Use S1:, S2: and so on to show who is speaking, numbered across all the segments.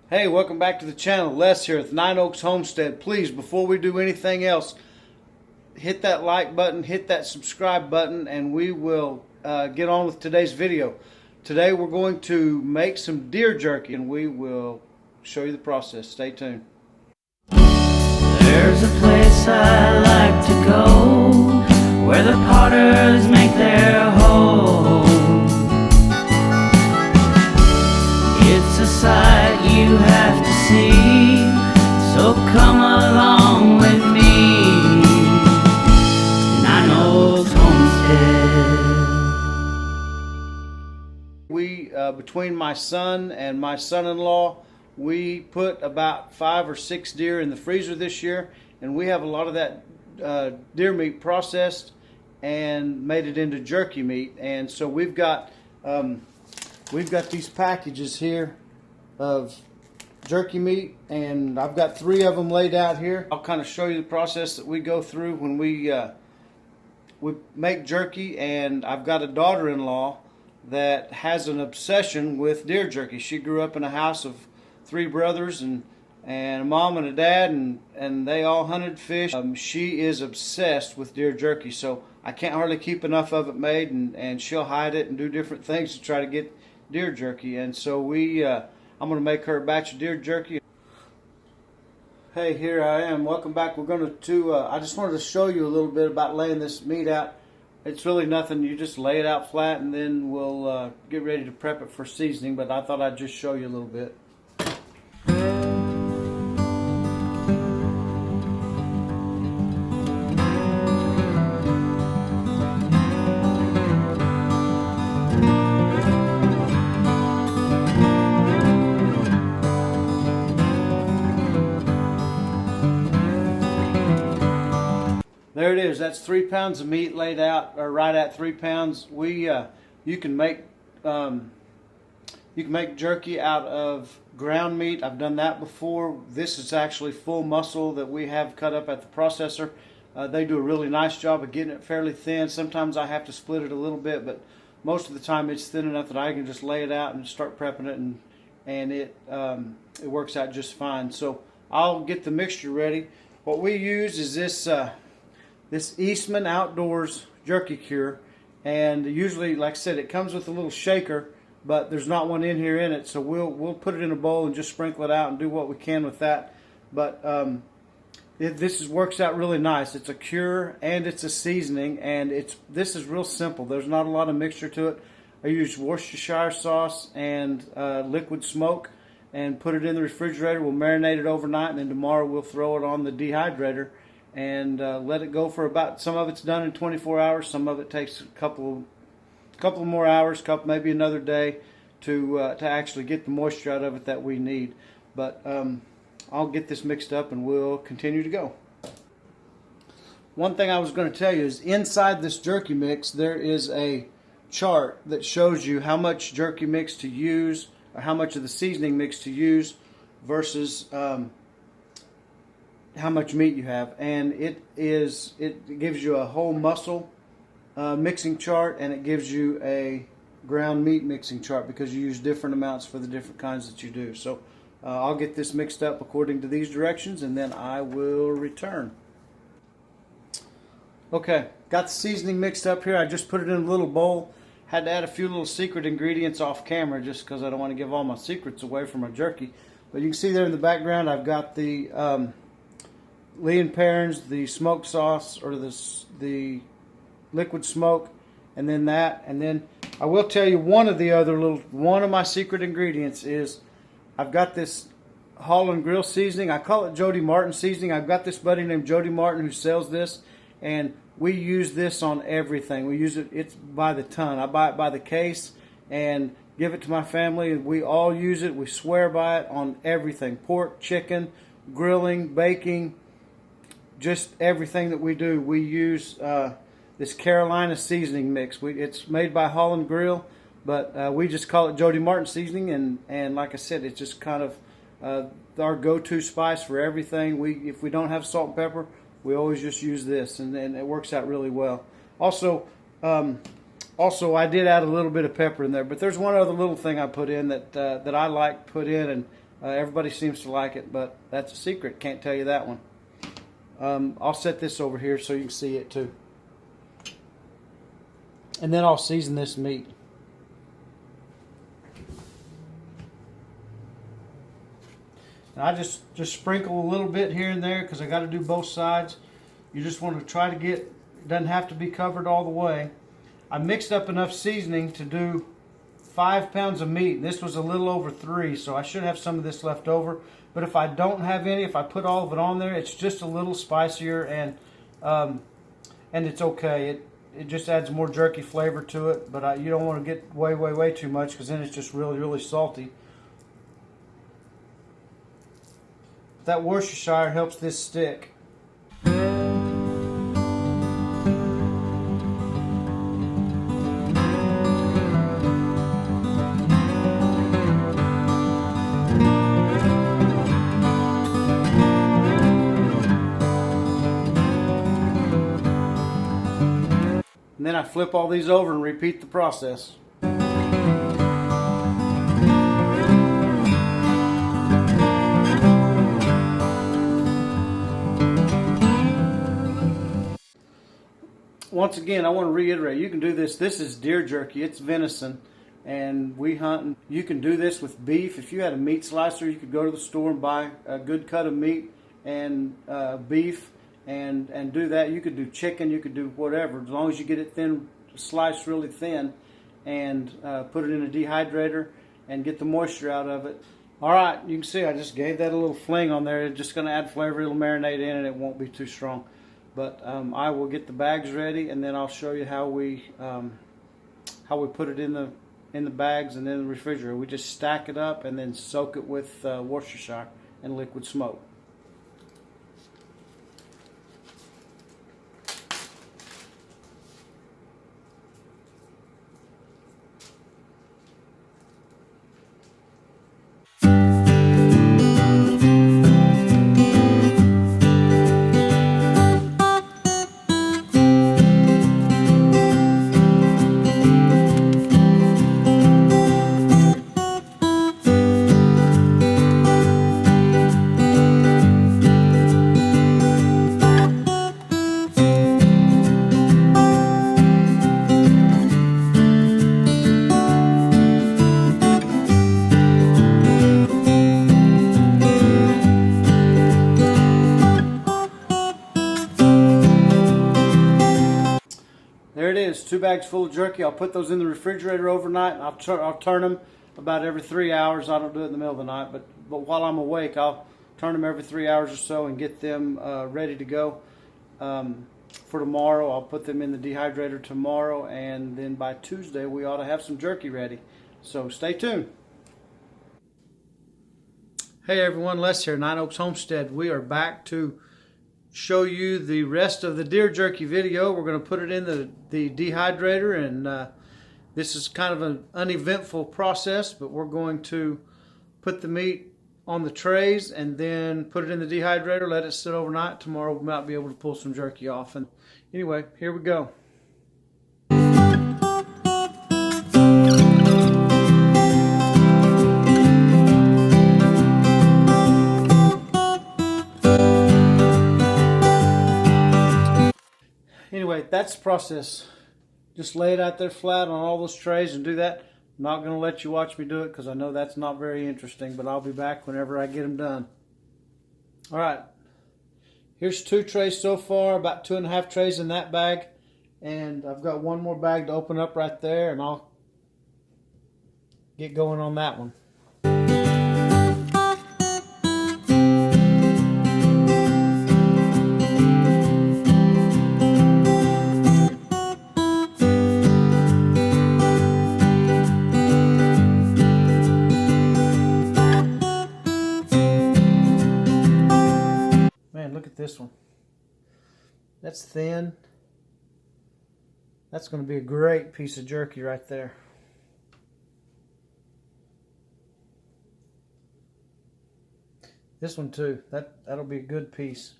S1: Hey, welcome back to the channel. Les here at Nine Oaks Homestead. Please, before we do anything else, hit that like button, hit that subscribe button, and we will get on with today's video. Today we're going to make some deer jerky, and we will show you the process. Stay tuned.
S2: There's a place I like to go, where the potters make their home. It's a sight you have to see, so come along with me. Nine Oaks Homestead.
S1: We, between my son and my son-in-law, we put about 5 or 6 deer in the freezer this year, and we have a lot of that deer meat processed and made it into jerky meat. And so we've got these packages here of jerky meat, and I've got 3 of them laid out here. I'll kind of show you the process that we go through when we make jerky. And I've got a daughter-in-law that has an obsession with deer jerky. She grew up in a house of 3 brothers and a mom and a dad, and they all hunted fish. She is obsessed with deer jerky, so I can't hardly keep enough of it made, and she'll hide it and do different things to try to get deer jerky. And so I'm going to make her a batch of deer jerky. Hey, here I am. Welcome back. We're going to I just wanted to show you a little bit about laying this meat out. It's really nothing. You just lay it out flat, and then we'll get ready to prep it for seasoning. But I thought I'd just show you a little bit. There it is. That's 3 pounds of meat laid out, or right at 3 pounds. You can make jerky out of ground meat. I've done that before. This is actually full muscle that we have cut up at the processor. They do a really nice job of getting it fairly thin. Sometimes I have to split it a little bit, but most of the time it's thin enough that I can just lay it out and start prepping it, and it works out just fine. So I'll get the mixture ready. What we use is this Eastman Outdoors jerky cure, and usually, like I said, it comes with a little shaker, but there's not one in here in it, so we'll put it in a bowl and just sprinkle it out and do what we can with that. But this works out really nice. It's a cure and it's a seasoning, and this is real simple. There's not a lot of mixture to it. I use Worcestershire sauce and liquid smoke, and put it in the refrigerator. We'll marinate it overnight, and then tomorrow we'll throw it on the dehydrator and let it go for about, some of it's done in 24 hours, some of it takes a couple more hours, maybe another day to actually get the moisture out of it that we need. But I'll get this mixed up and we'll continue to go. One thing I was going to tell you is inside this jerky mix there is a chart that shows you how much jerky mix to use, or how much of the seasoning mix to use versus how much meat you have, and it gives you a whole muscle mixing chart, and it gives you a ground meat mixing chart, because you use different amounts for the different kinds that you do. So I'll get this mixed up according to these directions, and then I will return. Okay, got the seasoning mixed up here. I just put it in a little bowl. Had to add a few little secret ingredients off camera just because I don't want to give all my secrets away from my jerky. But you can see there in the background I've got the Lee & Perrins, the smoked sauce, or the liquid smoke, and then that. And then I will tell you one of my secret ingredients is I've got this Holland Grill seasoning. I call it Jody Martin seasoning. I've got this buddy named Jody Martin who sells this, and we use this on everything. We use it, it's by the ton. I buy it by the case and give it to my family, and we all use it. We swear by it on everything: pork, chicken, grilling, baking, just everything that we do. We use this Carolina seasoning mix. It's made by Holland Grill, but we just call it Jody Martin seasoning, and like I said, it's just kind of our go-to spice for everything. If we don't have salt and pepper, we always just use this, and it works out really well. Also, I did add a little bit of pepper in there, but there's one other little thing I put in that I like to put in, Everybody seems to like it, but that's a secret. Can't tell you that one. I'll set this over here so you can see it too. And then I'll season this meat. And I just sprinkle a little bit here and there because I got to do both sides. You just want to try to get, it doesn't have to be covered all the way. I mixed up enough seasoning to do 5 pounds of meat. This was a little over 3, so I should have some of this left over. But if I don't have any, if I put all of it on there, it's just a little spicier, and it's okay. It just adds more jerky flavor to it, but you don't want to get way too much because then it's just really salty. That Worcestershire helps this stick. And then I flip all these over and repeat the process. Once again, I want to reiterate, you can do this. This is deer jerky. It's venison, and we hunt. And you can do this with beef. If you had a meat slicer, you could go to the store and buy a good cut of meat and beef and do that. You could do chicken. You could do whatever, as long as you get it thin, sliced really thin, and put it in a dehydrator and get the moisture out of it. All right, you can see I just gave that a little fling on there. It's just going to add flavor. It'll marinate in, and it won't be too strong. But I will get the bags ready, and then I'll show you how we put it in the bags and in the refrigerator. We just stack it up and then soak it with Worcestershire and liquid smoke. There it is, 2 bags full of jerky. I'll put those in the refrigerator overnight, and I'll turn them about every 3 hours. I don't do it in the middle of the night, but while I'm awake, I'll turn them every 3 hours or so and get them ready to go for tomorrow. I'll put them in the dehydrator tomorrow, and then by Tuesday we ought to have some jerky ready. So stay tuned. Hey everyone, Les here, Nine Oaks Homestead. We are back to show you the rest of the deer jerky video. We're going to put it in the dehydrator, and this is kind of an uneventful process, but we're going to put the meat on the trays and then put it in the dehydrator, let it sit overnight. Tomorrow we might be able to pull some jerky off. And anyway, here we go. Anyway, that's the process. Just lay it out there flat on all those trays and do that. I'm not going to let you watch me do it because I know that's not very interesting, but I'll be back whenever I get them done. All right. Here's 2 trays so far, about 2.5 trays in that bag. And I've got one more bag to open up right there, and I'll get going on that one. Look at this one. That's thin. That's going to be a great piece of jerky right there. This one too. That'll be a good piece.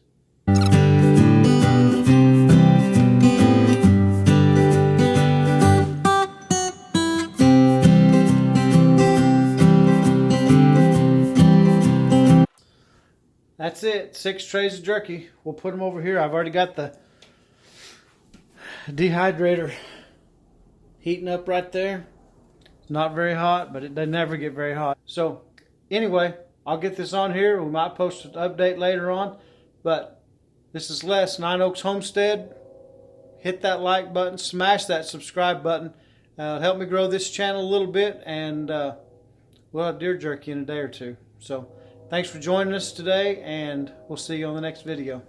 S1: That's it. 6 trays of jerky. We'll put them over here. I've already got the dehydrator heating up right there. It's not very hot, but it doesn't never get very hot. So anyway, I'll get this on here. We might post an update later on. But this is Les, Nine Oaks Homestead. Hit that like button. Smash that subscribe button. Help me grow this channel a little bit. And we'll have deer jerky in a day or two. So thanks for joining us today. And we'll see you on the next video.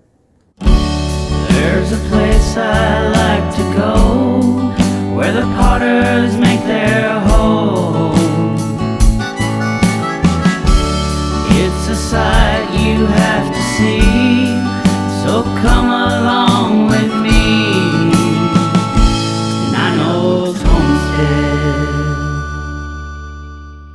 S2: There's a place I like to go where the potters make their home.